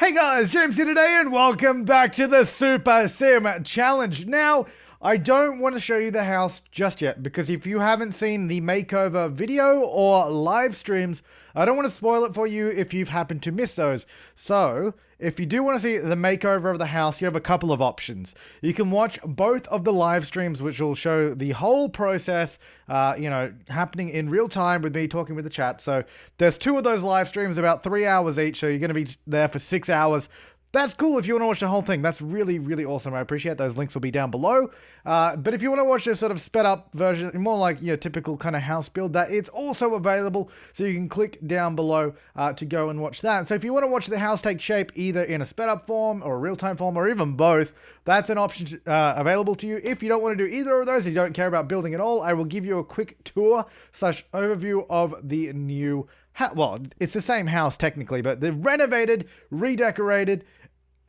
Hey guys, James here today and welcome back to the Super Sim Challenge. Now, I don't want to show you the house just yet because if you haven't seen the makeover video or live streams, I don't want to spoil it for you if you've happened to miss those. So, if you do want to see the makeover of the house, you have a couple of options. You can watch both of the live streams, which will show the whole process, happening in real time with me talking with the chat. So there's two of those live streams, about 3 hours each. So you're going to be there for 6 hours. That's cool if you want to watch the whole thing. That's really, really awesome. I appreciate those links will be down below. But if you want to watch this sort of sped up version, more like your typical kind of house build, that it's also available. So you can click down below to go and watch that. So if you want to watch the house take shape either in a sped up form or a real time form or even both, that's an option available to you. If you don't want to do either of those, you don't care about building at all, I will give you a quick tour / overview of the new well, it's the same house technically, but the renovated, redecorated,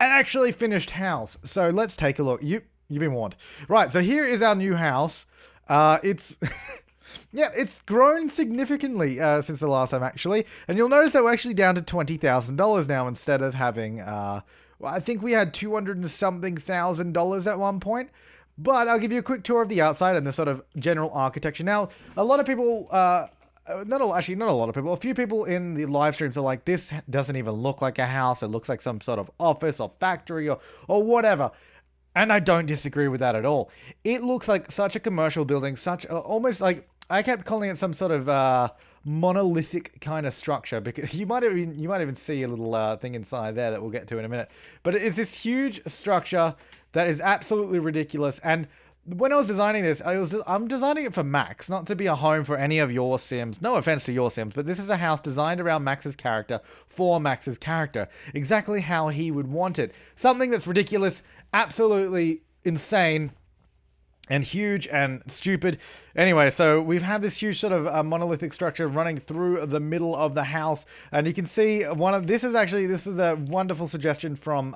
and actually finished house. So let's take a look. You've been warned. Right, so here is our new house. It's it's grown significantly since the last time actually. And you'll notice that we're actually down to $20,000 now instead of having I think we had $200 and something thousand at one point. But I'll give you a quick tour of the outside and the sort of general architecture. Now, a lot of people not a lot of people. A few people in the live streams are like, this doesn't even look like a house. It looks like some sort of office or factory or whatever. And I don't disagree with that at all. It looks like such a commercial building, almost like, I kept calling it some sort of monolithic kind of structure because you might even see a little thing inside there that we'll get to in a minute. But it's this huge structure that is absolutely ridiculous. And when I was designing this, I'm designing it for Max, not to be a home for any of your Sims. No offense to your Sims, but this is a house designed around Max's character, for Max's character. Exactly how he would want it. Something that's ridiculous, absolutely insane, and huge and stupid. Anyway, so we've had this huge sort of monolithic structure running through the middle of the house. And you can see this is a wonderful suggestion from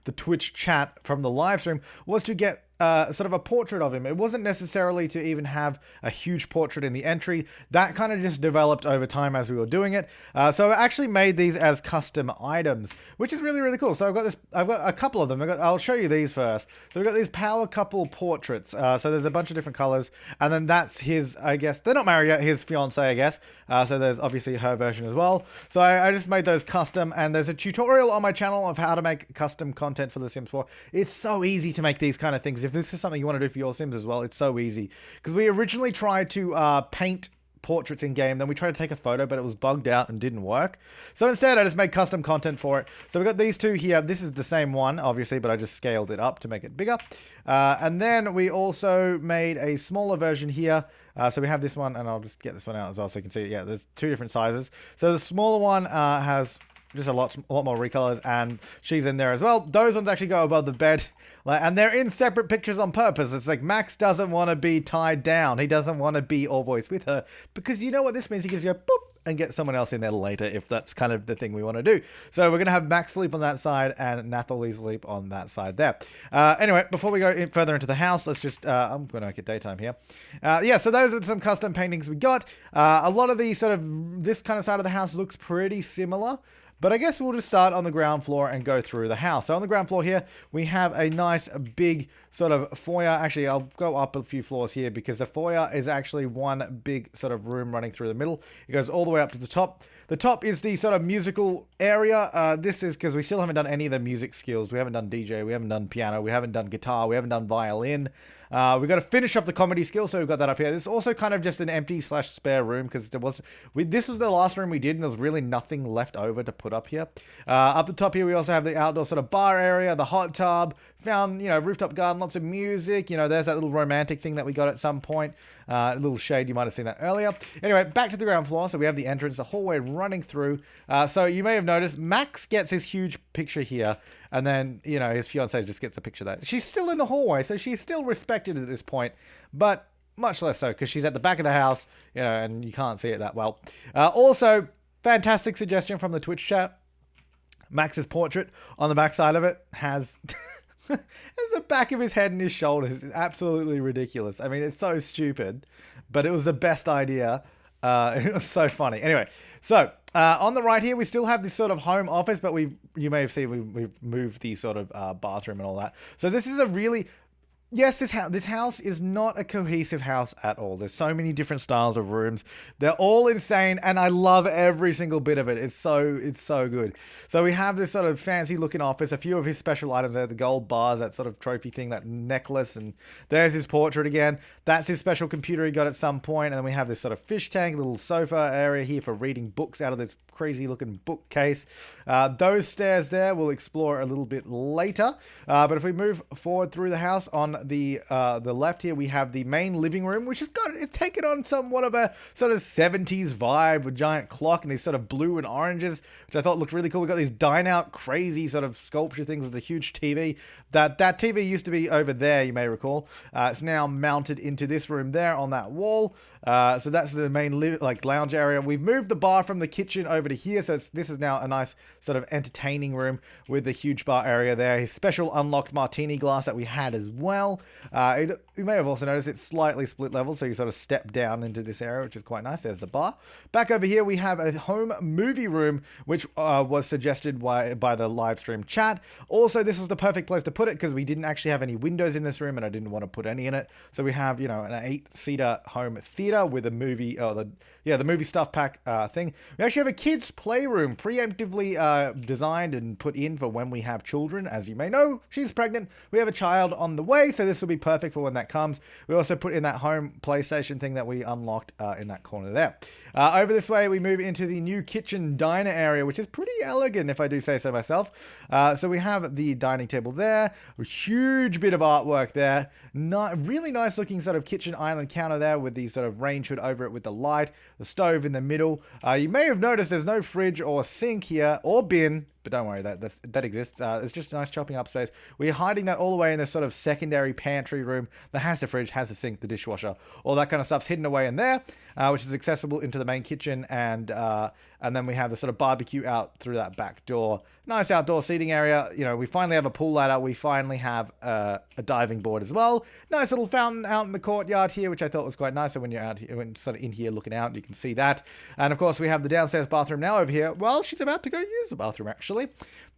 the Twitch chat from the live stream, was to get sort of a portrait of him. It wasn't necessarily to even have a huge portrait in the entry. That kind of just developed over time as we were doing it. So I actually made these as custom items, which is really, really cool. So I've got a couple of them. I'll show you these first. So we've got these power couple portraits. So there's a bunch of different colors. And then that's his, I guess, they're not married yet, his fiance, I guess. So there's obviously her version as well. So I just made those custom, and there's a tutorial on my channel of how to make custom content for The Sims 4. It's so easy to make these kind of things. If this is something you want to do for your Sims as well, it's so easy. Because we originally tried to paint portraits in game, then we tried to take a photo, but it was bugged out and didn't work. So instead, I just made custom content for it. So we've got these two here. This is the same one, obviously, but I just scaled it up to make it bigger. And then we also made a smaller version here. So we have this one, and I'll just get this one out as well so you can see it. Yeah, there's two different sizes. So the smaller one has just a lot more recolors, and she's in there as well. Those ones actually go above the bed, and they're in separate pictures on purpose. It's like Max doesn't want to be tied down. He doesn't want to be always with her, because you know what this means? He can just go boop and get someone else in there later if that's kind of the thing we want to do. So we're going to have Max sleep on that side and Nathalie sleep on that side there. Anyway, before we go further into the house, let's just, I'm going to make it daytime here. So those are some custom paintings we got. A lot of the sort of, this kind of side of the house looks pretty similar. But I guess we'll just start on the ground floor and go through the house. So on the ground floor here, we have a nice big sort of foyer. Actually, I'll go up a few floors here because the foyer is actually one big sort of room running through the middle. It goes all the way up to the top. The top is the sort of musical area. This is because we still haven't done any of the music skills. We haven't done DJ, we haven't done piano, we haven't done guitar, we haven't done violin. We've got to finish up the comedy skill, so we've got that up here. This is also kind of just an empty / spare room because this was the last room we did, and there was really nothing left over to put up here. Up the top here, we also have the outdoor sort of bar area, the hot tub, found, rooftop garden, lots of music. There's that little romantic thing that we got at some point. A little shade, you might have seen that earlier. Anyway, back to the ground floor. So we have the entrance, the hallway running through. So you may have noticed Max gets his huge picture here, and then, his fiancée just gets a picture of that. She's still in the hallway, so she's still respected at this point, but much less so because she's at the back of the house, and you can't see it that well. Also, fantastic suggestion from the Twitch chat. Max's portrait on the back side of it has the back of his head and his shoulders. It's absolutely ridiculous. I mean, it's so stupid, but it was the best idea. It was so funny. Anyway, so On the right here, we still have this sort of home office, but you may have seen we've moved the sort of bathroom and all that. So this is a really... Yes, this house is not a cohesive house at all. There's so many different styles of rooms. They're all insane, and I love every single bit of it. It's so good. So we have this sort of fancy looking office, a few of his special items there, the gold bars, that sort of trophy thing, that necklace, and there's his portrait again. That's his special computer he got at some point, and then we have this sort of fish tank, little sofa area here for reading books out of the crazy looking bookcase. Those stairs there we'll explore a little bit later. But if we move forward through the house, on the left here we have the main living room, which it's taken on somewhat of a sort of 70s vibe with giant clock and these sort of blue and oranges, which I thought looked really cool. We got these dine out crazy sort of sculpture things with a huge TV. That TV used to be over there, you may recall. It's now mounted into this room there on that wall. So that's the main lounge area. We've moved the bar from the kitchen over to here, so this is now a nice sort of entertaining room with the huge bar area there. His special unlocked martini glass that we had as well. You may have also noticed it's slightly split level, so you sort of step down into this area, which is quite nice. There's the bar. Back over here we have a home movie room, which was suggested by the live stream chat. Also, this is the perfect place to put it because we didn't actually have any windows in this room and I didn't want to put any in it. So we have, an 8-seater home theater with a movie, the movie stuff pack thing. We actually have a kids playroom preemptively designed and put in for when we have children. As you may know, she's pregnant. We have a child on the way, so this will be perfect for when that comes. We also put in that home PlayStation thing that we unlocked in that corner there. Over this way, we move into the new kitchen diner area, which is pretty elegant, if I do say so myself. So we have the dining table there, a huge bit of artwork there, really nice looking sort of kitchen island counter there with the sort of range hood over it with the light, the stove in the middle. You may have noticed there's no fridge or sink here or bin, but don't worry, that exists. It's just nice chopping upstairs. We're hiding that all the way in this sort of secondary pantry room that has the fridge, has the sink, the dishwasher, all that kind of stuff's hidden away in there, which is accessible into the main kitchen, and then we have the sort of barbecue out through that back door. Nice outdoor seating area. We finally have a pool ladder. We finally have a diving board as well. Nice little fountain out in the courtyard here, which I thought was quite nice. So when you're out here, when sort of in here looking out, you can see that. And of course, we have the downstairs bathroom now over here. Well, she's about to go use the bathroom, actually.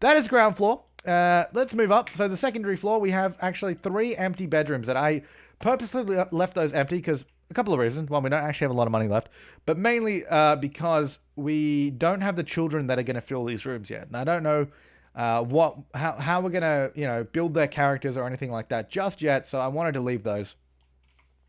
That is ground floor. Let's move up. So the secondary floor, we have actually 3 empty bedrooms that I purposely left those empty because a couple of reasons. One, we don't actually have a lot of money left, but mainly because we don't have the children that are going to fill these rooms yet. And I don't know how we're going to, build their characters or anything like that just yet. So I wanted to leave those.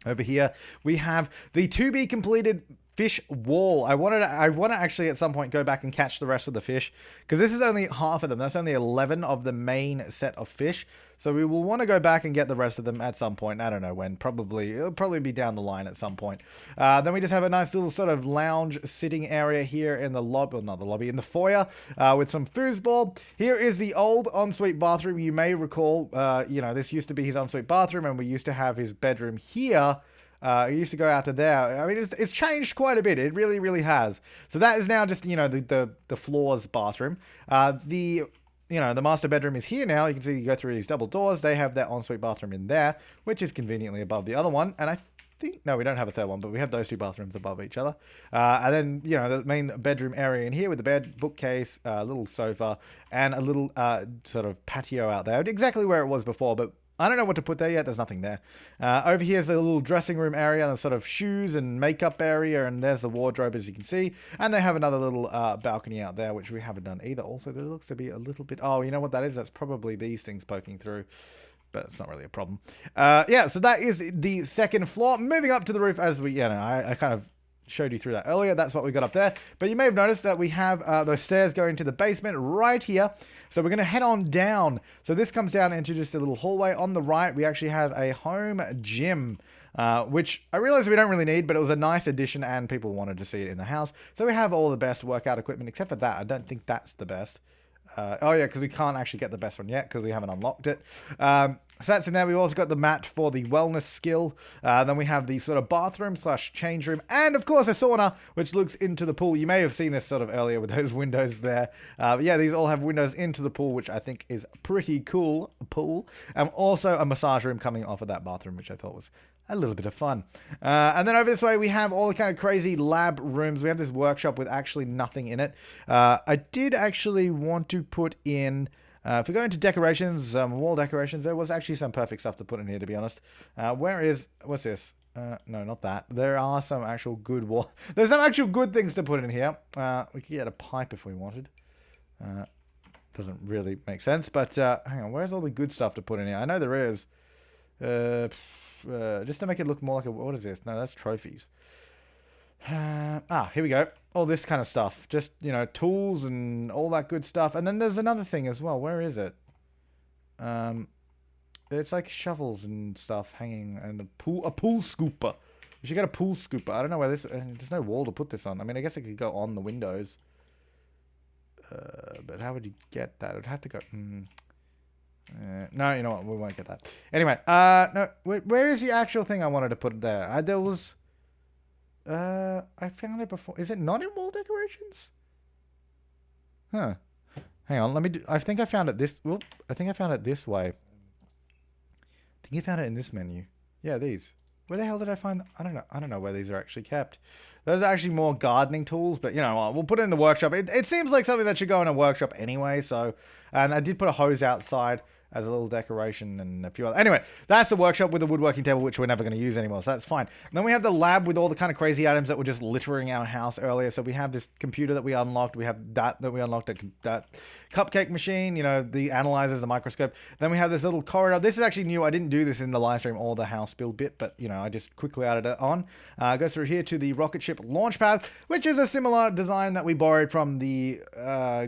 Over here, we have the to be completed fish wall. I want to actually at some point go back and catch the rest of the fish because this is only half of them. That's only 11 of the main set of fish. So we will want to go back and get the rest of them at some point. I don't know when. It'll probably be down the line at some point. Then we just have a nice little sort of lounge sitting area here in the lobby, well, not the lobby, in the foyer with some foosball. Here is the old ensuite bathroom. You may recall, this used to be his ensuite bathroom, and we used to have his bedroom here. He used to go out to there. I mean, it's changed quite a bit. It really, really has. So that is now just, the floor's bathroom. The master bedroom is here now. You can see you go through these double doors. They have that ensuite bathroom in there, which is conveniently above the other one. And I think, no, we don't have a third one, but we have those 2 bathrooms above each other. And then, the main bedroom area in here with the bed, bookcase, a little sofa, and a little sort of patio out there. Exactly where it was before, but I don't know what to put there yet. There's nothing there. Over here's a little dressing room area and sort of shoes and makeup area. And there's the wardrobe, as you can see. And they have another little balcony out there, which we haven't done either. Also, there looks to be a little bit... Oh, you know what that is? That's probably these things poking through. But it's not really a problem. So that is the second floor. Moving up to the roof as we... I kind of showed you through that earlier. That's what we got up there. But you may have noticed that we have those stairs going to the basement right here. So we're going to head on down. So this comes down into just a little hallway. On the right, we actually have a home gym, which I realized we don't really need, but it was a nice addition and people wanted to see it in the house. So we have all the best workout equipment, except for that. I don't think that's the best. Because we can't actually get the best one yet because we haven't unlocked it. So that's in there. We've also got the mat for the wellness skill. Then we have the sort of bathroom / change room. And, of course, a sauna, which looks into the pool. You may have seen this sort of earlier with those windows there. But yeah, these all have windows into the pool, which I think is pretty cool. Pool. And also a massage room coming off of that bathroom, which I thought was a little bit of fun. And then over this way, we have all the kind of crazy lab rooms. We have this workshop with actually nothing in it. I did actually want to put in, if we go into decorations, wall decorations, there was actually some perfect stuff to put in here, to be honest. What's this? No, not that. There are some actual good wall. There's some actual good things to put in here. We could get a pipe if we wanted. Doesn't really make sense, but hang on. Where's all the good stuff to put in here? I know there is. Just to make it look more like a... What is this? No, that's trophies. Here we go. All this kind of stuff. Just, you know, tools and all that good stuff. And then there's another thing as well. Where is it? It's like shovels and stuff hanging, and a pool scooper. You should get a pool scooper. I don't know where this... there's no wall to put this on. I mean, I guess it could go on the windows. But how would you get that? It would have to go... no, you know what? We won't get that. Anyway, no. Where is the actual thing I wanted to put there? There was... I found it before. Is it not in wall decorations? Huh. Hang on, let me do... I think I found it this... Whoop. I think I found it this way. I think you found it in this menu. Yeah, these. Where the hell did I find... I don't know where these are actually kept. Those are actually more gardening tools, but you know what? We'll put it in the workshop. It seems like something that should go in a workshop anyway, so... And I did put a hose outside as a little decoration and a few other... Anyway, that's the workshop with the woodworking table, which we're never going to use anymore, so that's fine. And then we have the lab with all the kind of crazy items that were just littering our house earlier. So we have this computer that we unlocked. We have that we unlocked, that cupcake machine, you know, the analyzers, the microscope. Then we have this little corridor. This is actually new. I didn't do this in the live stream or the house build bit, but, you know, I just quickly added it on. Goes through here to the rocket ship launch pad, which is a similar design that we borrowed from the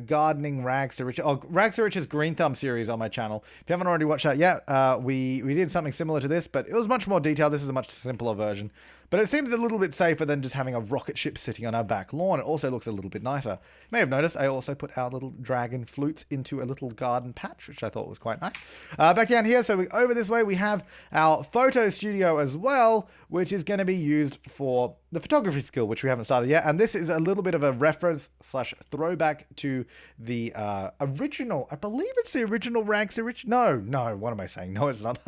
gardening Rags to Riches, Rags to Riches Green Thumb series on my channel. If you haven't already watched that yet, we did something similar to this, but it was much more detailed. This is a much simpler version. But it seems a little bit safer than just having a rocket ship sitting on our back lawn. It also looks a little bit nicer. You may have noticed I also put our little dragon flutes into a little garden patch, which I thought was quite nice. Back down here, so over this way, we have our photo studio as well, which is going to be used for the photography skill, which we haven't started yet. And this is a little bit of a reference / throwback to the original, I believe it's the original Rags to Riches. No, what am I saying? No, it's not.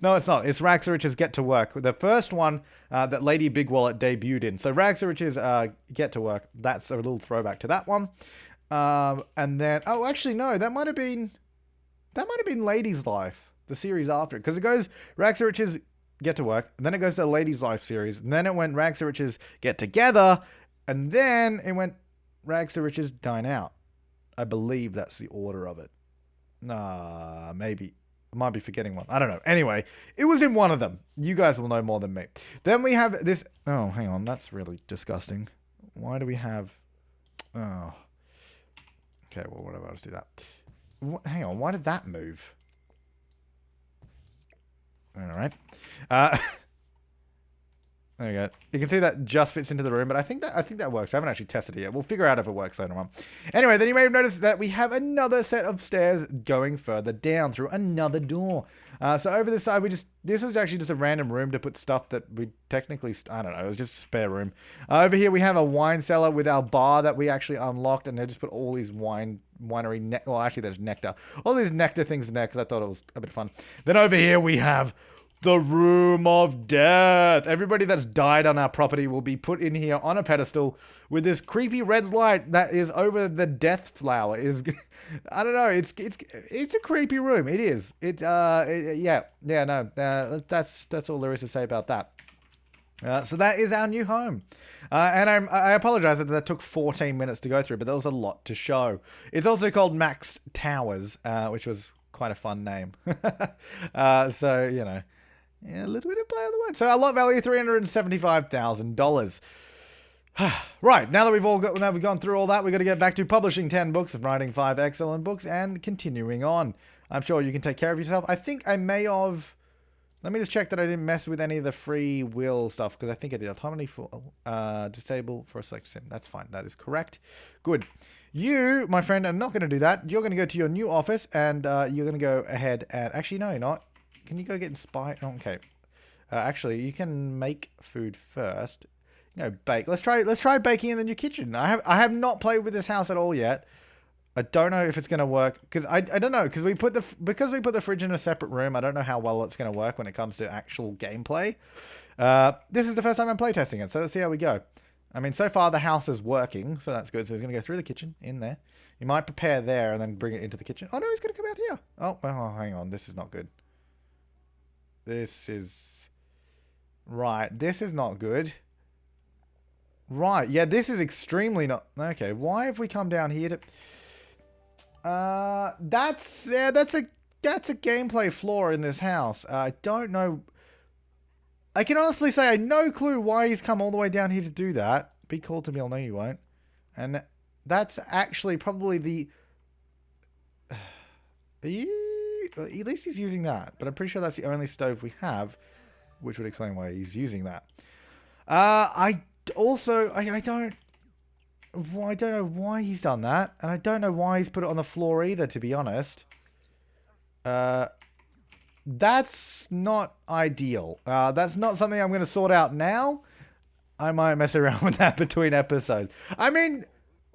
No, it's not. It's Rags to Riches Get to Work. The first one that Lady Big Wallet debuted in. So Rags to Riches Get to Work. That's a little throwback to that one. And then, oh, actually, no, that might have been Lady's Life, the series after it. Because it goes Rags to Riches Get to Work, and then it goes to the Ladies Life series, and then it went Rags to Riches Get Together, and then it went Rags to Riches Dine Out. I believe that's the order of it. Maybe. I might be forgetting one. I don't know. Anyway, it was in one of them. You guys will know more than me. Then we have this... Oh, hang on. That's really disgusting. Why do we have... Oh. Okay, well, whatever. I'll just do that. Hang on. Why did that move? All right. There you go. You can see that just fits into the room, but I think that works. I haven't actually tested it yet. We'll figure out if it works later on. Anyway, then you may have noticed that we have another set of stairs going further down through another door. So over this side, this was actually just a random room to put stuff that we technically, I don't know, it was just a spare room. Over here, we have a wine cellar with our bar that we actually unlocked, and they just put all these winery, well, actually, there's nectar. All these nectar things in there because I thought it was a bit of fun. Then over here, we have the Room of Death. Everybody that's died on our property will be put in here on a pedestal with this creepy red light that is over the death flower. I don't know. It's a creepy room. It is. That's all there is to say about that. So that is our new home. And I apologize that took 14 minutes to go through, but there was a lot to show. It's also called Max Towers, which was quite a fun name. So, you know. Yeah, a little bit of play on the word. So our lot value, $375,000. Right, now that we've gone through all that, we've got to get back to publishing 10 books and writing 5 excellent books and continuing on. I'm sure you can take care of yourself. I think I may have... Let me just check that I didn't mess with any of the free will stuff, because I think I did. Autonomy for disable for a select sim. That's fine. That is correct. Good. You, my friend, are not going to do that. You're going to go to your new office, and you're going to go ahead and... Actually, no, you're not. Can you go get inspired? Okay. Actually, you can make food first. You know, bake. Let's try baking in the new kitchen. I have not played with this house at all yet. I don't know if it's going to work because I don't know because we put the fridge in a separate room. I don't know how well it's going to work when it comes to actual gameplay. This is the first time I'm playtesting it, so let's see how we go. I mean, so far the house is working, so that's good. So he's going to go through the kitchen in there. He might prepare there and then bring it into the kitchen. Oh no, he's going to come out here. Oh, well, hang on. This is not good. This is right. This is not good. Right. Yeah, this is extremely not okay. Why have we come down here to? That's a gameplay flaw in this house. I don't know. I can honestly say I have no clue why he's come all the way down here to do that. Be cool to me, I'll know you won't. And that's actually probably the. At least he's using that, but I'm pretty sure that's the only stove we have, which would explain why he's using that. I don't know why he's done that, and I don't know why he's put it on the floor either, to be honest. That's not ideal. That's not something I'm going to sort out now. I might mess around with that between episodes. I mean,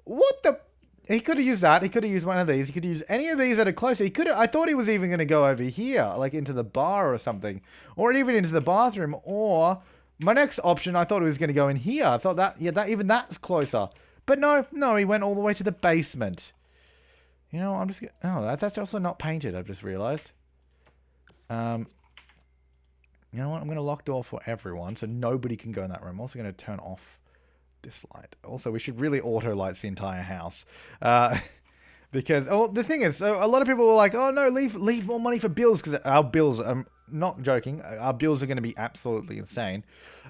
what the... He could have used that. He could have used one of these. He could use any of these that are closer. He could have... I thought he was even going to go over here, like into the bar or something. Or even into the bathroom. Or my next option, I thought he was going to go in here. I thought that... Yeah, even that's closer. But no, he went all the way to the basement. You know, I'm just... Oh, that's also not painted, I've just realized. You know what? I'm going to lock door for everyone so nobody can go in that room. I'm also going to turn off this light. Also, we should really auto lights the entire house. Because the thing is, so a lot of people were like, oh no, leave more money for bills because our bills, I'm not joking, our bills are going to be absolutely insane.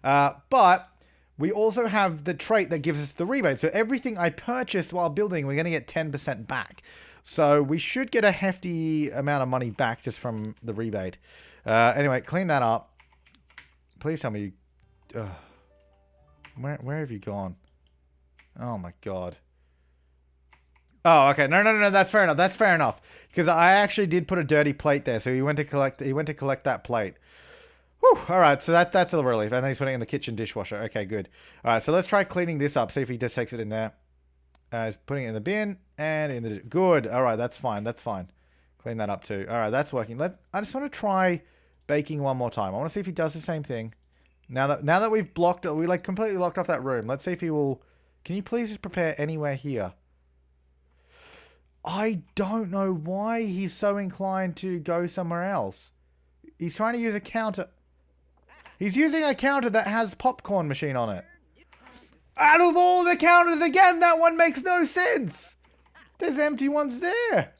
But we also have the trait that gives us the rebate. So everything I purchased while building, we're going to get 10% back. So we should get a hefty amount of money back just from the rebate. Anyway, clean that up. Please tell me. Where have you gone? Oh my god. Oh, okay. No. That's fair enough. That's fair enough. Because I actually did put a dirty plate there, so he went to collect. He went to collect that plate. Whew, all right, so that's a relief. And then he's putting it in the kitchen dishwasher. Okay, good. All right, so let's try cleaning this up. See if he just takes it in there. He's putting it in the bin and in the... Good. All right, that's fine. That's fine. Clean that up too. All right, that's working. I just want to try baking one more time. I want to see if he does the same thing. Now that we've blocked it, we like completely locked off that room. Let's see if he will... Can you please just prepare anywhere here? I don't know why he's so inclined to go somewhere else. He's trying to use a counter... He's using a counter that has popcorn machine on it. Out of all the counters again, that one makes no sense. There's empty ones there.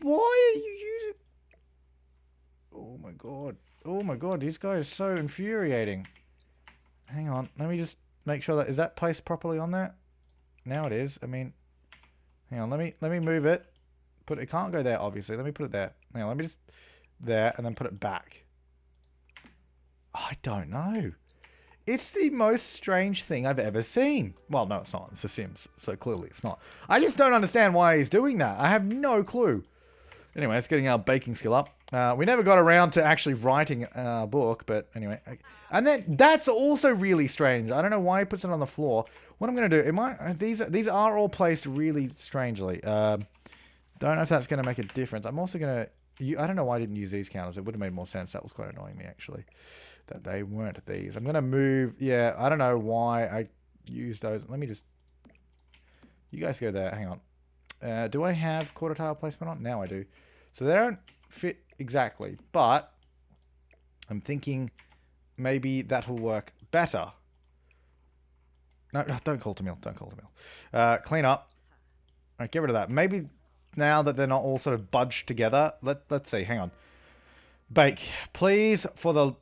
Why are you using... Oh my god. Oh my god, these guys are so infuriating. Hang on, let me just make sure that... Is that placed properly on there? Now it is. I mean... Hang on, let me move it. It can't go there, obviously. Let me put it there. Hang on, let me just... There, and then put it back. I don't know. It's the most strange thing I've ever seen. Well, no, it's not. It's The Sims, so clearly it's not. I just don't understand why he's doing that. I have no clue. Anyway, it's getting our baking skill up. We never got around to actually writing a book, but anyway. And then that's also really strange. I don't know why he puts it on the floor. What I'm going to do, these are all placed really strangely. Don't know if that's going to make a difference. I'm also going to... I don't know why I didn't use these counters. It would have made more sense. That was quite annoying me, actually. That they weren't these. I'm going to move... Yeah, I don't know why I used those. Let me just... You guys go there. Hang on. Do I have quarter tile placement on? Now I do. So they don't fit exactly. But I'm thinking maybe that'll work better. No, don't call to mill. Don't call to mill. Clean up. All right, get rid of that. Maybe... Now that they're not all sort of budged together, let's see. Hang on. Bake, please, for the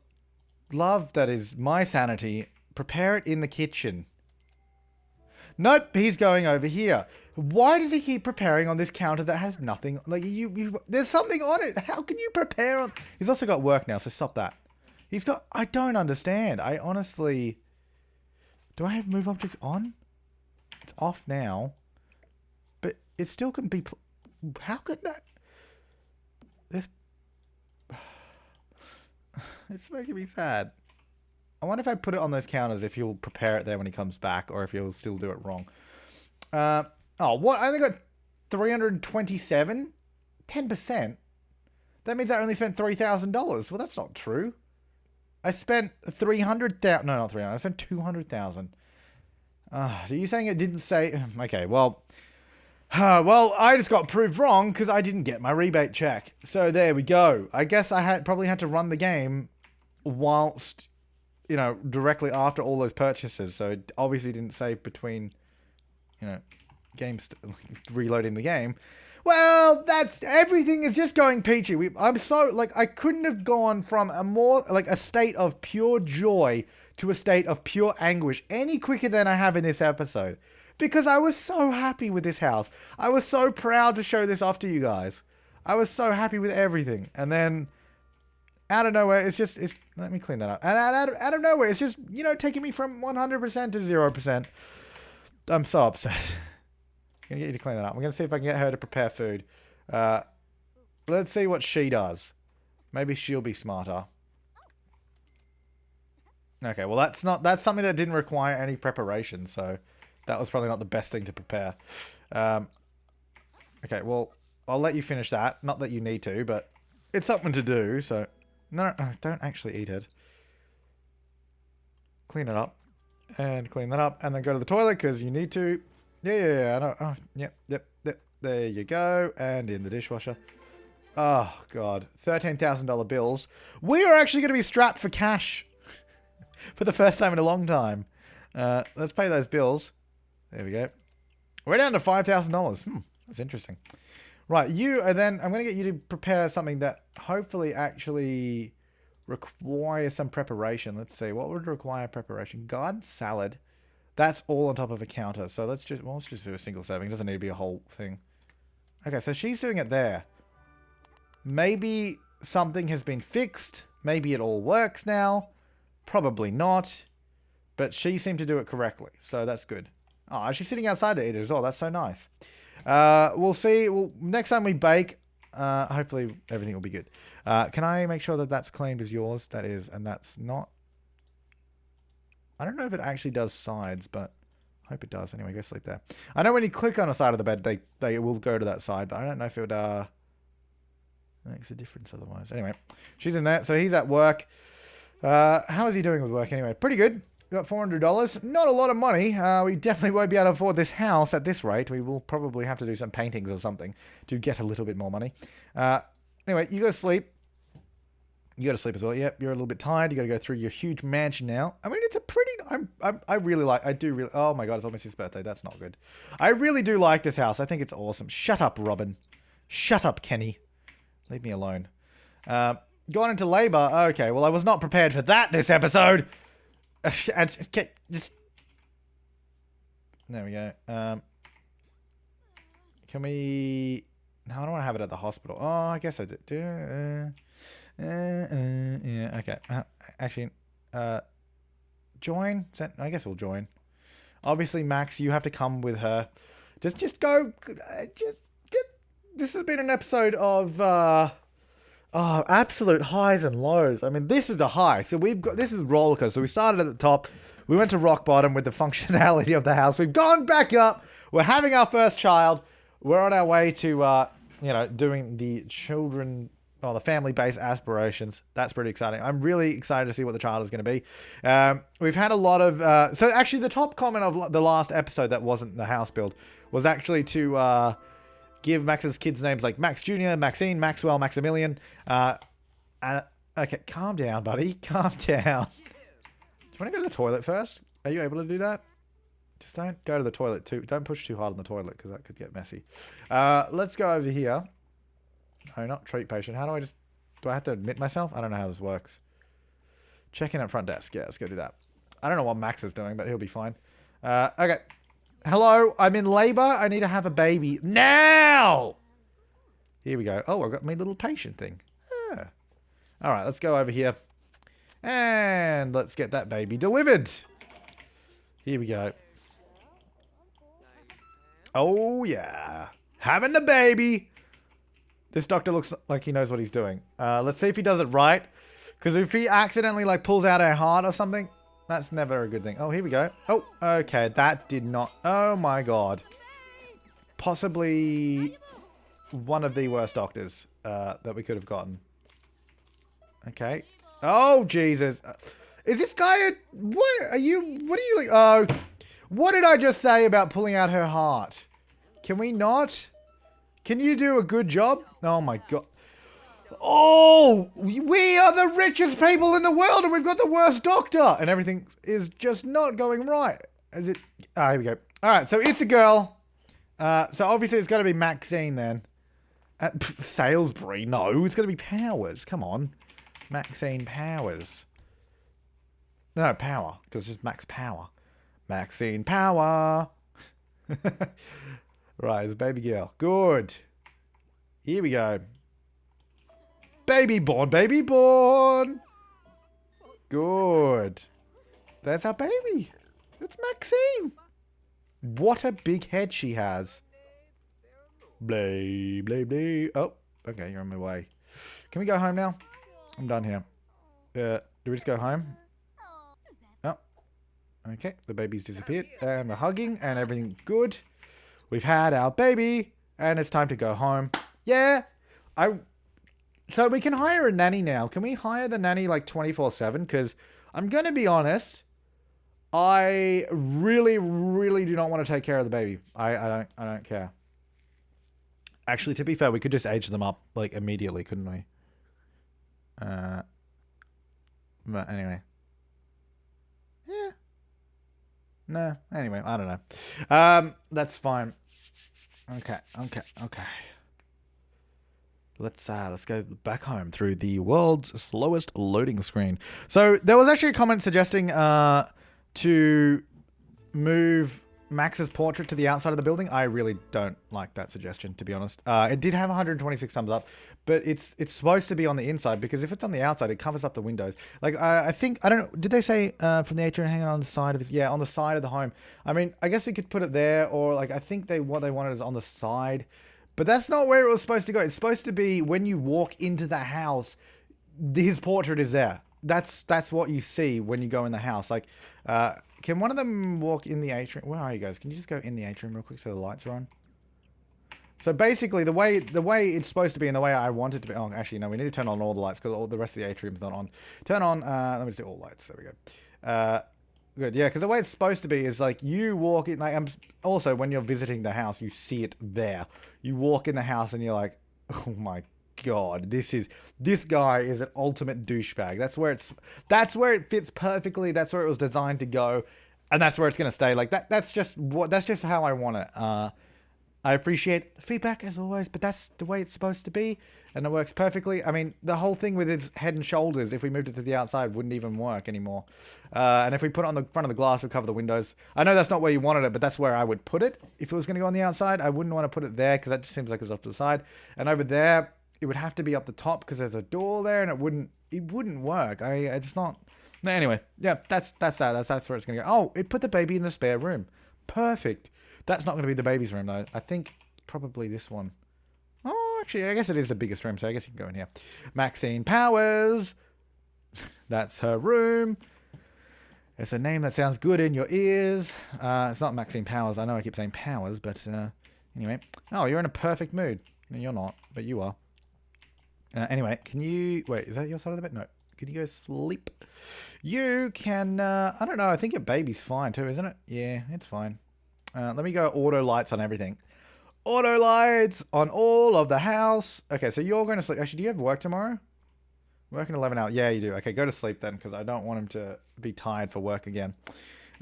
love that is my sanity, prepare it in the kitchen. Nope, he's going over here. Why does he keep preparing on this counter that has nothing? Like there's something on it. How can you prepare on? He's also got work now, so stop that. He's got. I don't understand. I honestly. Do I have move objects on? It's off now, but it still can be. How could that... This... It's making me sad. I wonder if I put it on those counters, if he'll prepare it there when he comes back, or if he'll still do it wrong. Oh, what? I only got 327? 10%? That means I only spent $3,000. Well, that's not true. I spent 300,000. No, not 300. I spent 200,000. Are you saying it didn't say? Okay, well, I just got proved wrong because I didn't get my rebate check. So there we go. I guess I probably had to run the game whilst, you know, directly after all those purchases. So it obviously didn't save between, you know, reloading the game. Well, everything is just going peachy. I'm so, like, I couldn't have gone from a state of pure joy to a state of pure anguish any quicker than I have in this episode. Because I was so happy with this house. I was so proud to show this off to you guys. I was so happy with everything. And then, out of nowhere, let me clean that up. And out of nowhere, it's just, you know, taking me from 100% to 0%. I'm so upset. I'm going to get you to clean that up. I'm going to see if I can get her to prepare food. Let's see what she does. Maybe she'll be smarter. Okay, well that's something that didn't require any preparation, so that was probably not the best thing to prepare. Okay, well, I'll let you finish that. Not that you need to, but it's something to do, so... No, don't actually eat it. Clean it up. And clean that up, and then go to the toilet, because you need to... Yeah, I know. Oh, yep. There you go. And in the dishwasher. Oh, God. $13,000 bills. We are actually going to be strapped for cash. For the first time in a long time. Let's pay those bills. There we go. We're down to $5,000. That's interesting. Right, I'm going to get you to prepare something that hopefully actually requires some preparation. Let's see. What would require preparation? Garden salad. That's all on top of a counter. So let's just do a single serving. It doesn't need to be a whole thing. Okay, so she's doing it there. Maybe something has been fixed. Maybe it all works now. Probably not. But she seemed to do it correctly. So that's good. Oh, she's sitting outside to eat it as well. That's so nice. We'll see. Next time we bake, hopefully everything will be good. Can I make sure that that's claimed as yours? That is, and that's not. I don't know if it actually does sides, but I hope it does. Anyway, go sleep there. I know when you click on a side of the bed, they will go to that side, but I don't know if it would, makes a difference otherwise. Anyway, she's in there, so he's at work. How is he doing with work anyway? Pretty good. We got $400. Not a lot of money. We definitely won't be able to afford this house at this rate. We will probably have to do some paintings or something to get a little bit more money. Anyway, you go to sleep. You go to sleep as well. Yep, you're a little bit tired. You got to go through your huge mansion now. I mean, it's a pretty... Oh my God, it's almost his birthday. That's not good. I really do like this house. I think it's awesome. Shut up, Robin. Shut up, Kenny. Leave me alone. Gone into labor. Okay, well, I was not prepared for that this episode. Okay, just... There we go. Can we... No, I don't want to have it at the hospital. Oh, I guess I do. Yeah, okay. Actually, join? I guess we'll join. Obviously, Max, you have to come with her. Just go. This has been an episode of, absolute highs and lows. I mean, this is the high. So this is roller coaster. So we started at the top. We went to rock bottom with the functionality of the house. We've gone back up. We're having our first child. We're on our way to, doing the the family-based aspirations. That's pretty exciting. I'm really excited to see what the child is going to be. We've had a lot of... so actually, the top comment of the last episode that wasn't the house build was actually to give Max's kids names like Max Jr., Maxine, Maxwell, Maximilian. Okay, calm down, buddy. Calm down. Do you want to go to the toilet first? Are you able to do that? Just don't go to the toilet too. Don't push too hard on the toilet because that could get messy. Let's go over here. No, not treat patient. How do I just... Do I have to admit myself? I don't know how this works. Check in at front desk. Yeah, let's go do that. I don't know what Max is doing, but he'll be fine. Okay. Hello, I'm in labor. I need to have a baby now! Here we go. Oh, I've got my little patient thing. Ah. Alright, let's go over here. And let's get that baby delivered. Here we go. Oh, yeah. Having the baby. This doctor looks like he knows what he's doing. Let's see if he does it right. Because if he accidentally, like, pulls out our heart or something, that's never a good thing. Oh, here we go. Oh, okay. That did not... Oh, my God. possibly one of the worst doctors that we could have gotten. Okay. Oh, Jesus. Is this guy a... What are you... What are you... Oh, what did I just say about pulling out her heart? Can we not? Can you do a good job? Oh, my God. Oh, we are the richest people in the world and we've got the worst doctor. And everything is just not going right. Is it... Ah, here we go. All right, so it's a girl. So obviously it's got to be Maxine then. Salisbury? No, it's going to be Powers. Come on. Maxine Powers. No, Power, because it's just Max Power. Maxine Power. Right, it's a baby girl. Good. Here we go. Baby born, baby born. Good. That's our baby. It's Maxine. What a big head she has. Blay, blay, blay. Oh, okay, you're on my way. Can we go home now? I'm done here. Do we just go home? Oh. Okay, the baby's disappeared. And we're hugging and everything's good. We've had our baby. And it's time to go home. Yeah. So we can hire a nanny now. Can we hire the nanny like 24/7? Because I'm going to be honest. I really, really do not want to take care of the baby. I don't care. Actually, to be fair, we could just age them up like immediately, couldn't we? But anyway. Yeah. No. Anyway, I don't know. That's fine. Okay. Let's go back home through the world's slowest loading screen. So there was actually a comment suggesting to move Max's portrait to the outside of the building. I really don't like that suggestion, to be honest. It did have 126 thumbs up, but it's supposed to be on the inside because if it's on the outside, it covers up the windows. Like I think, I don't know, did they say from the atrium hanging on the side of it? Yeah, on the side of the home. I mean, I guess we could put it there, or like I think what they wanted is on the side, but that's not where it was supposed to go. It's supposed to be when you walk into the house, his portrait is there. That's what you see when you go in the house. Like, can one of them walk in the atrium? Where are you guys? Can you just go in the atrium real quick so the lights are on? So basically, the way it's supposed to be and the way I want it to be... Oh, actually, no, we need to turn on all the lights because all the rest of the atrium's not on. Turn on... let me just do all lights. There we go. Good, yeah, because the way it's supposed to be is like you walk in... Like, also, when you're visiting the house, you see it there. You walk in the house and you're like, oh my God, this guy is an ultimate douchebag. That's where it fits perfectly. That's where it was designed to go, and that's where it's gonna stay. Like that's just how I want it. I appreciate feedback as always, but that's the way it's supposed to be, and it works perfectly. I mean, the whole thing with its head and shoulders, if we moved it to the outside, wouldn't even work anymore. And if we put it on the front of the glass, it would cover the windows. I know that's not where you wanted it, but that's where I would put it. If it was going to go on the outside, I wouldn't want to put it there because that just seems like it's off to the side. And over there, it would have to be up the top because there's a door there, and it wouldn't work. It's not... No, anyway, yeah, that's where it's going to go. Oh, it put the baby in the spare room. Perfect. That's not going to be the baby's room, though. I think probably this one. Oh, actually, I guess it is the biggest room, so I guess you can go in here. Maxine Powers. That's her room. It's a name that sounds good in your ears. It's not Maxine Powers. I know I keep saying Powers, but anyway. Oh, you're in a perfect mood. No, you're not, but you are. Anyway, can you... Wait, is that your side of the bed? No. Can you go sleep? You can... I don't know. I think your baby's fine too, isn't it? Yeah, it's fine. Let me go auto lights on everything. Auto lights on all of the house. Okay, so you're going to sleep. Actually, do you have work tomorrow? Working 11 hours. Yeah, you do. Okay, go to sleep then, because I don't want him to be tired for work again.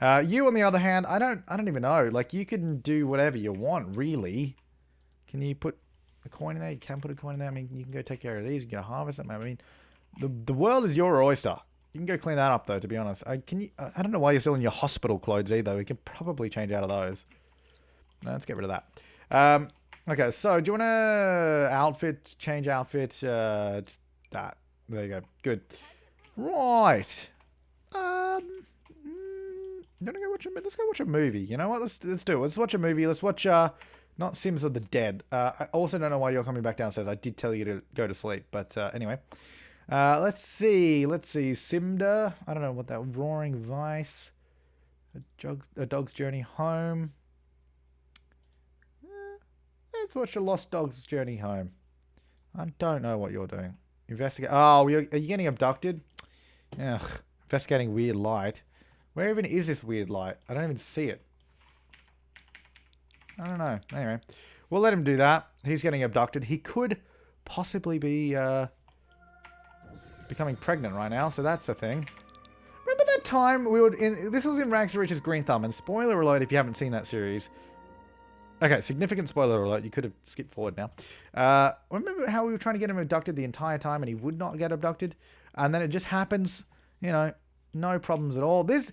You, on the other hand, I don't even know. Like, you can do whatever you want, really. Can you put a coin in there? You can put a coin in there. I mean, you can go take care of these. You can go harvest them. I mean, the world is your oyster. You can go clean that up, though, to be honest. I don't know why you're still in your hospital clothes, either. We can probably change out of those. No, let's get rid of that. Okay, so do you want to change outfit? Just that. There you go. Good. Right. Let's go watch a movie. You know what? Let's do it. Let's watch a movie. Let's watch, not Sims of the Dead. I also don't know why you're coming back downstairs. I did tell you to go to sleep, but anyway. Let's see. Simda. I don't know what that... Roaring Vice. A Dog's Journey Home. Let's watch a lost dog's journey home. I don't know what you're doing. Investigate. Oh, are you getting abducted? Ugh. Investigating weird light. Where even is this weird light? I don't even see it. I don't know. Anyway, we'll let him do that. He's getting abducted. He could possibly be becoming pregnant right now, so that's a thing. Remember that time we were in... This was in Rags to Riches Green Thumb, and spoiler alert if you haven't seen that series. Okay, significant spoiler alert. You could have skipped forward now. Remember how we were trying to get him abducted the entire time and he would not get abducted? And then it just happens, you know, no problems at all. This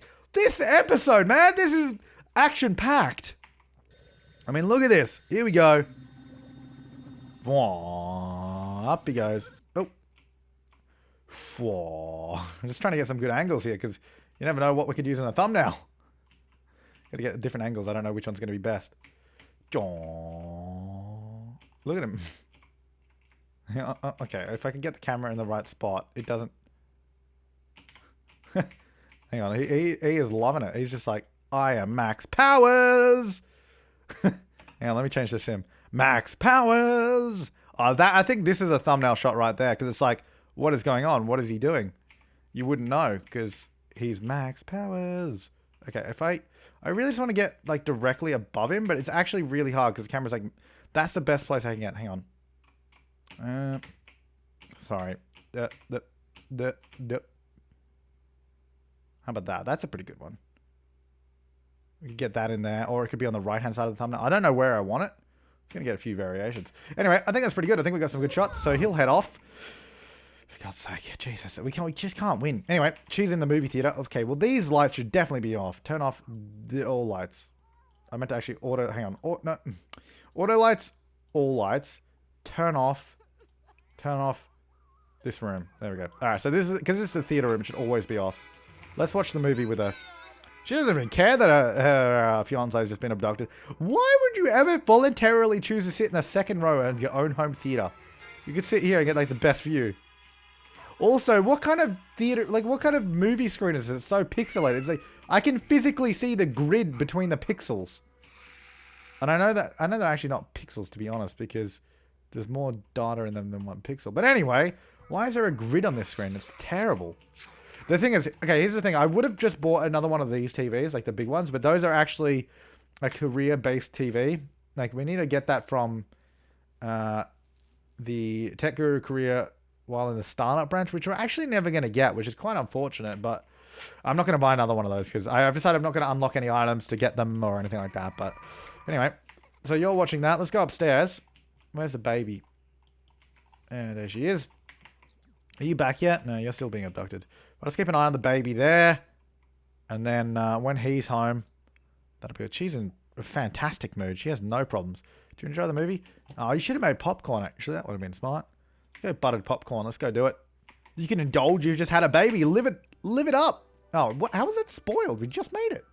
episode, man, this is action-packed. I mean, look at this. Here we go. Up he goes. Oh. I'm just trying to get some good angles here because you never know what we could use in a thumbnail. Gotta get different angles. I don't know which one's going to be best. Look at him. Okay, if I can get the camera in the right spot, it doesn't... Hang on, he is loving it. He's just like, I am Max Powers! Hang on, let me change this sim. Max Powers! I think this is a thumbnail shot right there, because it's like, what is going on? What is he doing? You wouldn't know, because he's Max Powers. Okay, if I really just want to get, like, directly above him, but it's actually really hard, because the camera's like, that's the best place I can get. Hang on. Sorry. How about that? That's a pretty good one. We could get that in there, or it could be on the right-hand side of the thumbnail. I don't know where I want it. I'm going to get a few variations. Anyway, I think that's pretty good. I think we got some good shots, so he'll head off. For God's sake, Jesus, we just can't win. Anyway, she's in the movie theater. Okay, well, these lights should definitely be off. Turn off all lights. I meant to actually auto... Hang on. No. Auto lights, all lights. Turn off this room. There we go. All right, so this is... Because this is the theater room, it should always be off. Let's watch the movie with her. She doesn't even care that her fiancé has just been abducted. Why would you ever voluntarily choose to sit in the second row in your own home theater? You could sit here and get, like, the best view. Also, what kind of theater, like, what kind of movie screen is this? It's so pixelated. It's like, I can physically see the grid between the pixels. And I know they're actually not pixels, to be honest, because there's more data in them than one pixel. But anyway, why is there a grid on this screen? It's terrible. The thing is, okay, here's the thing. I would have just bought another one of these TVs, like the big ones, but those are actually a Korea-based TV. Like, we need to get that from the Tech Guru Korea while in the startup branch, which we're actually never going to get, which is quite unfortunate, but I'm not going to buy another one of those because I've decided I'm not going to unlock any items to get them or anything like that. But anyway, so you're watching that. Let's go upstairs. Where's the baby? And there she is. Are you back yet? No, you're still being abducted. But let's keep an eye on the baby there. And then when he's home, that'll be good. She's in a fantastic mood. She has no problems. Do you enjoy the movie? Oh, you should have made popcorn, actually. That would have been smart. Let's go buttered popcorn. Let's go do it. You can indulge. You've just had a baby. Live it up. Oh, what? How was it spoiled? We just made it.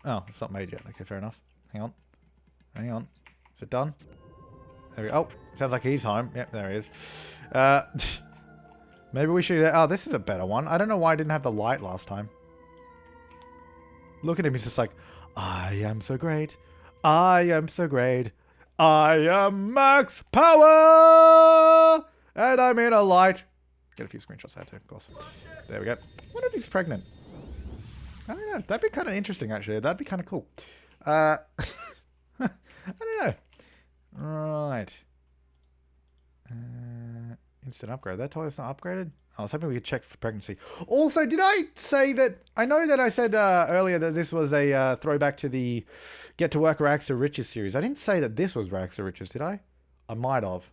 Oh, it's not made yet. Okay, fair enough. Hang on. Hang on. Is it done? There we go. Oh, sounds like he's home. Yep, there he is. Maybe we should... Oh, this is a better one. I don't know why I didn't have the light last time. Look at him. He's just like, I am so great. I am so great. I am Max Power! And I'm in a light. Get a few screenshots out too, of course. There we go. I wonder if he's pregnant. I don't know. That'd be kind of interesting, actually. That'd be kind of cool. I don't know. Right. Instant upgrade. That toilet's not upgraded? I was hoping we could check for pregnancy. Also, did I say that... I know that I said earlier that this was a throwback to the Get to Work Rags to Riches series. I didn't say that this was Rags to Riches, did I? I might have.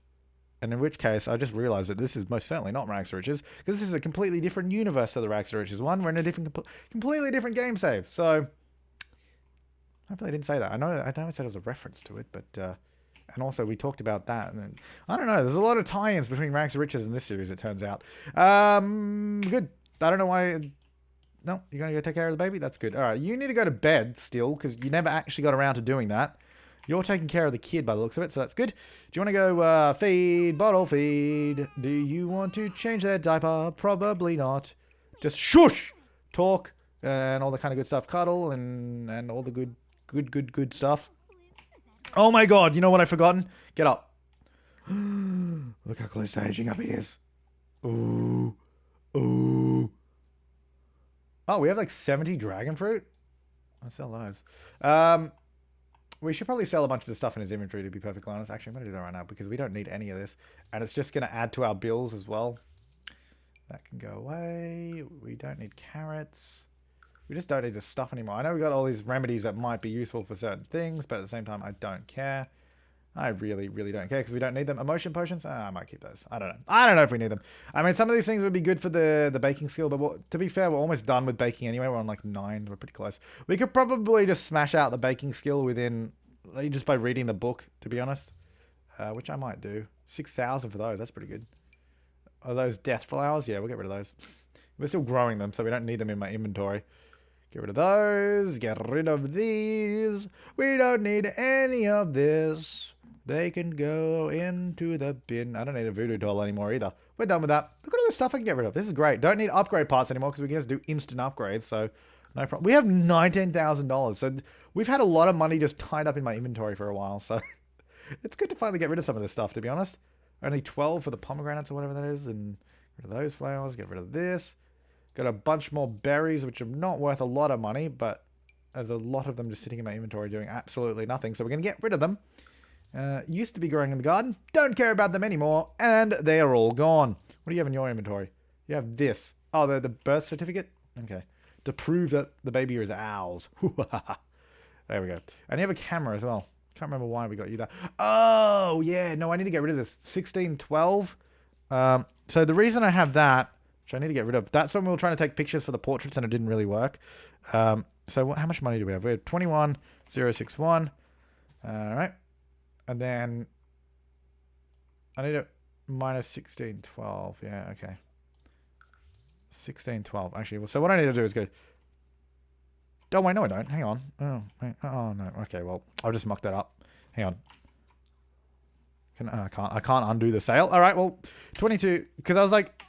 And in which case, I just realized that this is most certainly not Rags to Riches, because this is a completely different universe to the Rags to Riches one. We're in a completely different game save. So, hopefully I didn't say that. I know I said it was a reference to it, but... And also, we talked about that. And I don't know. There's a lot of tie-ins between Rags to Riches and this series, it turns out. Good. I don't know why... No, you're going to go take care of the baby? That's good. All right, you need to go to bed still, because you never actually got around to doing that. You're taking care of the kid by the looks of it, so that's good. Do you want to go feed, bottle feed? Do you want to change their diaper? Probably not. Just shush! Talk, and all the kind of good stuff. Cuddle, and all the good stuff. Oh my god, you know what I've forgotten? Get up. Look how close to aging up he is. Ooh. Ooh. Oh, we have like 70 dragon fruit? I'll sell those. We should probably sell a bunch of the stuff in his inventory, to be perfectly honest. Actually, I'm going to do that right now because we don't need any of this. And it's just going to add to our bills as well. That can go away. We don't need carrots. We just don't need the stuff anymore. I know we got all these remedies that might be useful for certain things, but at the same time, I don't care. I really, really don't care because we don't need them. Emotion potions? I might keep those. I don't know. I don't know if we need them. I mean, some of these things would be good for the baking skill, but to be fair, we're almost done with baking anyway. We're on like 9. We're pretty close. We could probably just smash out the baking skill within, like, just by reading the book, to be honest, which I might do. 6,000 for those. That's pretty good. Are those death flowers? Yeah, we'll get rid of those. We're still growing them, so we don't need them in my inventory. Get rid of those. Get rid of these. We don't need any of this. They can go into the bin. I don't need a voodoo doll anymore either. We're done with that. Look at all this stuff I can get rid of. This is great. Don't need upgrade parts anymore because we can just do instant upgrades. So no problem. We have $19,000. So we've had a lot of money just tied up in my inventory for a while. So it's good to finally get rid of some of this stuff, to be honest. Only 12 for the pomegranates or whatever that is. And get rid of those flowers. Get rid of this. Got a bunch more berries, which are not worth a lot of money. But there's a lot of them just sitting in my inventory doing absolutely nothing. So we're going to get rid of them. Used to be growing in the garden. Don't care about them anymore. And they are all gone. What do you have in your inventory? You have this. Oh, the birth certificate? Okay. To prove that the baby is ours. There we go. And you have a camera as well. Can't remember why we got you that. Oh, yeah. No, I need to get rid of this. 1612. So the reason I have that, which I need to get rid of, that's when we were trying to take pictures for the portraits and it didn't really work. So how much money do we have? We have 21,061. All right. And then I need a minus 1612. Yeah, okay. 1612. Actually, so what I need to do is go. Oh, wait, no, I don't. Hang on. Oh, wait. Oh, no. Okay, well, I'll just muck that up. Hang on. I can't undo the sale. All right, well, 22. Because I was like,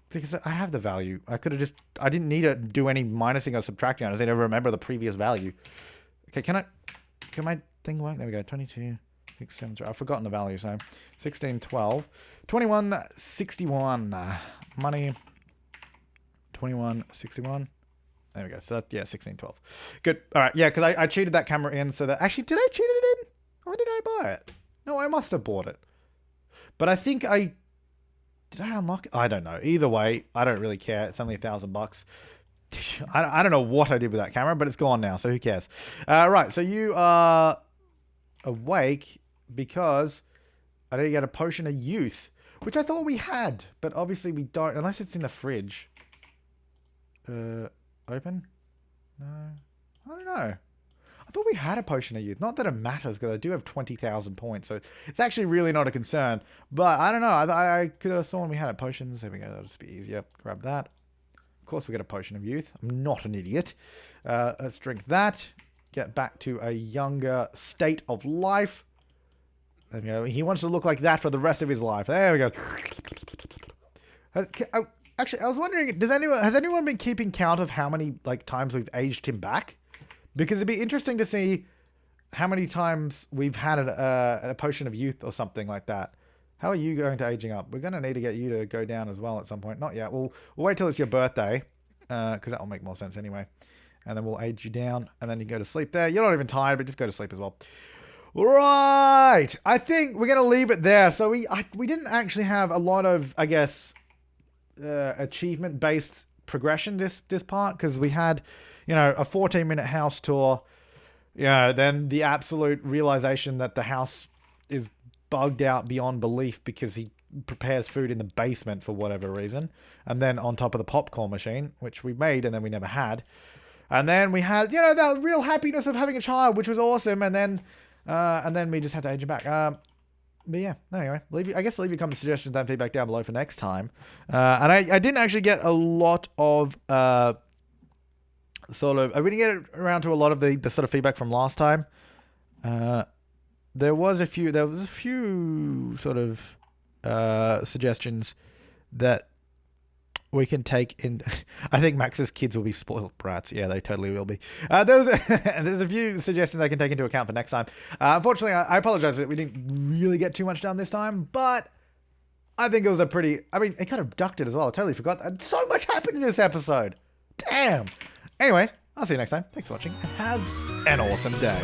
because I have the value. I could have just, I didn't need to do any minusing or subtracting. I just need to remember the previous value. Okay, can my thing work? There we go. 22. 6, 7, 3. I've forgotten the value, so 16, 12. 21, 61. Money. 21, 61. There we go. So that, yeah, 16, 12. Good. All right. Yeah, because I cheated that camera in so that... Actually, did I cheat it in? Or did I buy it? No, I must have bought it. But I think I... Did I unlock it? I don't know. Either way, I don't really care. It's only $1,000. I don't know what I did with that camera, but it's gone now, so who cares? Right, so you are awake because I need to get a potion of youth, which I thought we had, but obviously we don't, unless it's in the fridge. Open? No. I don't know. I thought we had a potion of youth. Not that it matters, because I do have 20,000 points, so it's actually really not a concern. But I don't know. I could have sworn we had a potions. There we go. That'll just be easier. Grab that. Of course, we get a potion of youth. I'm not an idiot. Let's drink that. Get back to a younger state of life. There we go. He wants to look like that for the rest of his life. There we go. Actually, I was wondering, has anyone been keeping count of how many times we've aged him back? Because it'd be interesting to see how many times we've had a potion of youth or something like that. How are you going to aging up? We're going to need to get you to go down as well at some point. Not yet. We'll wait till it's your birthday, because that will make more sense anyway. And then we'll age you down, and then you go to sleep there. You're not even tired, but just go to sleep as well. Right. I think we're going to leave it there. So we didn't actually have a lot of, I guess, achievement-based progression this part, because we had, a 14-minute house tour. Then the absolute realization that the house is bugged out beyond belief because he prepares food in the basement for whatever reason. And then on top of the popcorn machine, which we made and then we never had. And then we had, that real happiness of having a child, which was awesome. And then we just had to age him back. But yeah, anyway, leave your comments, suggestions, and feedback down below for next time. And I didn't actually get a lot of I didn't get around to a lot of the sort of feedback from last time. There was a few sort of suggestions that we can take in. I think Max's kids will be spoiled brats. Yeah, they totally will be. There's a few suggestions I can take into account for next time. Unfortunately, I apologize that we didn't really get too much done this time, but I think it was a pretty. I mean, it got abducted as well. I totally forgot. So much happened in this episode. Damn. Anyway, I'll see you next time. Thanks for watching and have an awesome day.